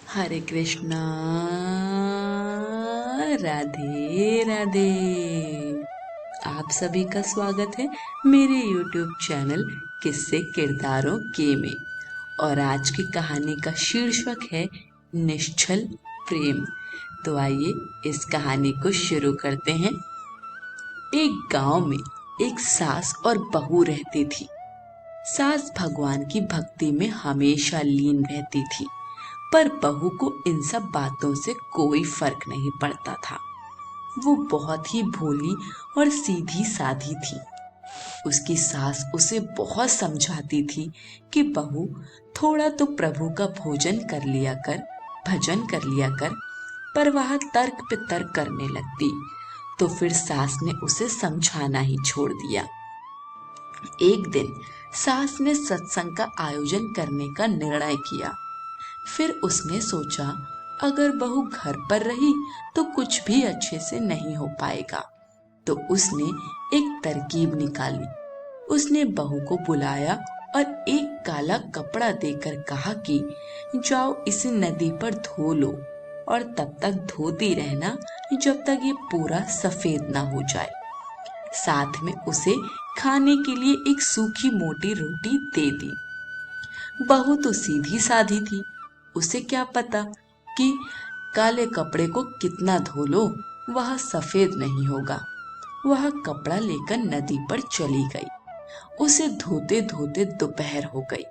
हरे कृष्णा। राधे राधे। आप सभी का स्वागत है मेरे YouTube चैनल किस्से किरदारों के में। और आज की कहानी का शीर्षक है निश्चल प्रेम। तो आइए इस कहानी को शुरू करते हैं। एक गांव में एक सास और बहू रहती थी। सास भगवान की भक्ति में हमेशा लीन रहती थी, पर बहू को इन सब बातों से कोई फर्क नहीं पड़ता था। वो बहुत ही भोली और सीधी साधी थी। उसकी सास उसे बहुत समझाती थी कि बहू थोड़ा तो प्रभु का भोजन कर लिया कर, भजन कर लिया कर, पर वह तर्क पे तर्क करने लगती। तो फिर सास ने उसे समझाना ही छोड़ दिया। एक दिन सास ने सत्संग का आयोजन करने का निर्णय किया। फिर उसने सोचा, अगर बहू घर पर रही तो कुछ भी अच्छे से नहीं हो पाएगा। तो उसने एक तरकीब निकाली। उसने बहू को बुलाया और एक काला कपड़ा देकर कहा कि जाओ इसे नदी पर धो लो और तब तक धोती रहना जब तक ये पूरा सफेद ना हो जाए। साथ में उसे खाने के लिए एक सूखी मोटी रोटी दे दी। बहू तो सीधी साधी थी। उसे क्या पता कि काले कपड़े को कितना धो लो वह सफेद नहीं होगा। वह कपड़ा लेकर नदी पर चली गई। उसे धोते धोते दोपहर हो गई।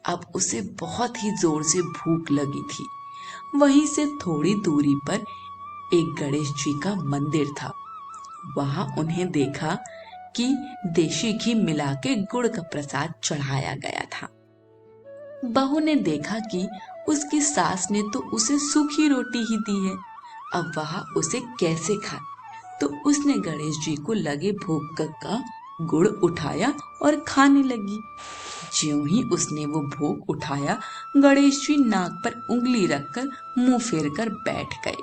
अब उसे बहुत ही जोर से भूख लगी थी। वहीं से थोड़ी दूरी पर एक गणेश जी का मंदिर था। वहां उन्हें देखा कि देशी घी मिला के गुड़ का प्रसाद चढ़ाया गया था। बहू ने देखा कि उसकी सास ने तो उसे सूखी रोटी ही दी है, अब वह उसे कैसे खाए। तो उसने गणेश जी को लगे भोग का गुड़ उठाया और खाने लगी। ज्यों ही उसने वो भोग उठाया, गणेश जी नाक पर उंगली रखकर मुंह फेर कर बैठ गए।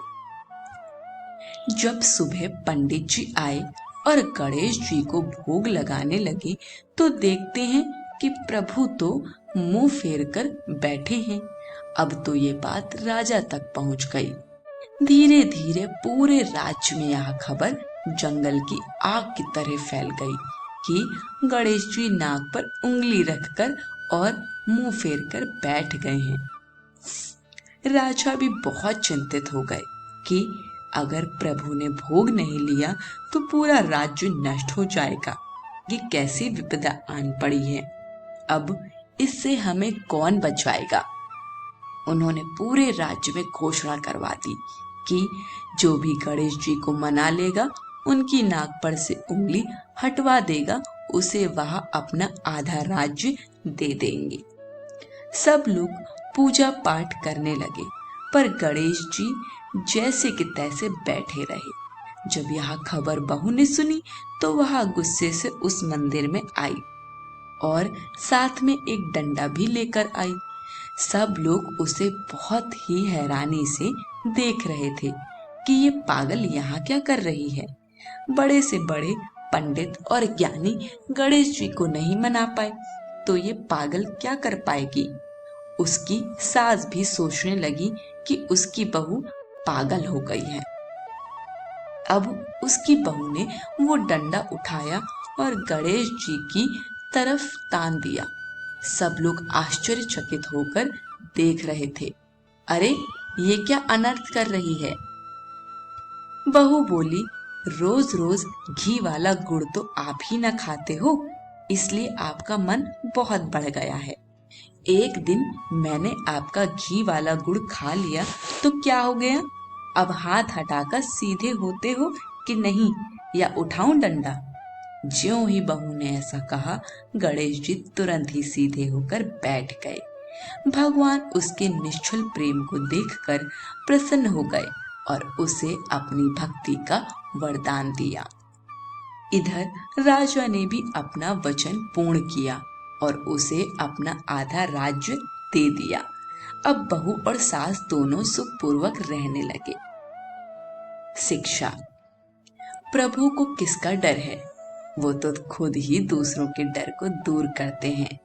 जब सुबह पंडित जी आए और गणेश जी को भोग लगाने लगे तो देखते हैं कि प्रभु तो मुंह फेर कर बैठे हैं। अब तो ये बात राजा तक पहुंच गई। धीरे धीरे पूरे राज्य में यह खबर जंगल की आग की तरह फैल गई कि गणेश जी नाक पर उंगली रखकर और मुंह फेर कर बैठ गए हैं। राजा भी बहुत चिंतित हो गए कि अगर प्रभु ने भोग नहीं लिया तो पूरा राज्य नष्ट हो जाएगा। ये कैसी विपदा आन पड़ी है, अब इससे हमें कौन बचाएगा। उन्होंने पूरे राज्य में घोषणा करवा दी कि जो भी गणेश जी को मना लेगा, उनकी नाक पर से उंगली हटवा देगा, उसे वह अपना आधा राज्य दे देंगे। सब लोग पूजा पाठ करने लगे, पर गणेश जी जैसे कि तैसे बैठे रहे। जब यह खबर बहू ने सुनी तो वह गुस्से से उस मंदिर में आई और साथ में एक डंडा भी लेकर आई। सब लोग उसे बहुत ही हैरानी से देख रहे थे कि ये पागल यहाँ क्या कर रही है। बड़े से बड़े पंडित और ज्ञानी गणेश जी को नहीं मना पाए तो ये पागल क्या कर पाएगी। उसकी सास भी सोचने लगी कि उसकी बहू पागल हो गई है। अब उसकी बहू ने वो डंडा उठाया और गणेश जी की तरफ तान दिया। सब लोग आश्चर्यचकित होकर देख रहे थे। अरे ये क्या अनर्थ कर रही है। बहू बोली, रोज रोज घी वाला गुड़ तो आप ही ना खाते हो, इसलिए आपका मन बहुत बढ़ गया है। एक दिन मैंने आपका घी वाला गुड़ खा लिया तो क्या हो गया। अब हाथ हटाकर सीधे होते हो कि नहीं, या उठाऊं डंडा। ज्यों ही बहू ने ऐसा कहा, गणेश जी तुरंत ही सीधे होकर बैठ गए। भगवान उसके निश्चल प्रेम को देखकर प्रसन्न हो गए और उसे अपनी भक्ति का वरदान दिया। इधर राजा ने भी अपना वचन पूर्ण किया और उसे अपना आधा राज्य दे दिया। अब बहू और सास दोनों सुखपूर्वक रहने लगे। शिक्षा। प्रभु को किसका डर है, वो तो खुद ही दूसरों के डर को दूर करते हैं।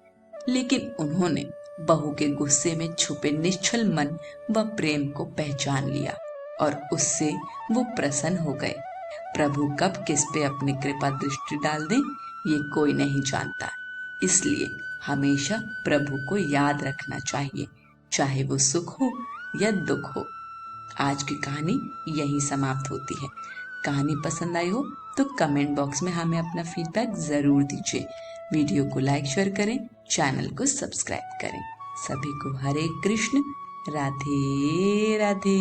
लेकिन उन्होंने बहू के गुस्से में छुपे निश्चल मन व प्रेम को पहचान लिया और उससे वो प्रसन्न हो गए। प्रभु कब किस पे अपनी कृपा दृष्टि डाल दें ये कोई नहीं जानता, इसलिए हमेशा प्रभु को याद रखना चाहिए, चाहे वो सुख हो या दुख हो। आज की कहानी यहीं समाप्त होती है। कहानी पसंद आई हो तो कमेंट बॉक्स में हमें अपना फीडबैक जरूर दीजिए। वीडियो को लाइक शेयर करें, चैनल को सब्सक्राइब करें। सभी को हरे कृष्ण, राधे राधे।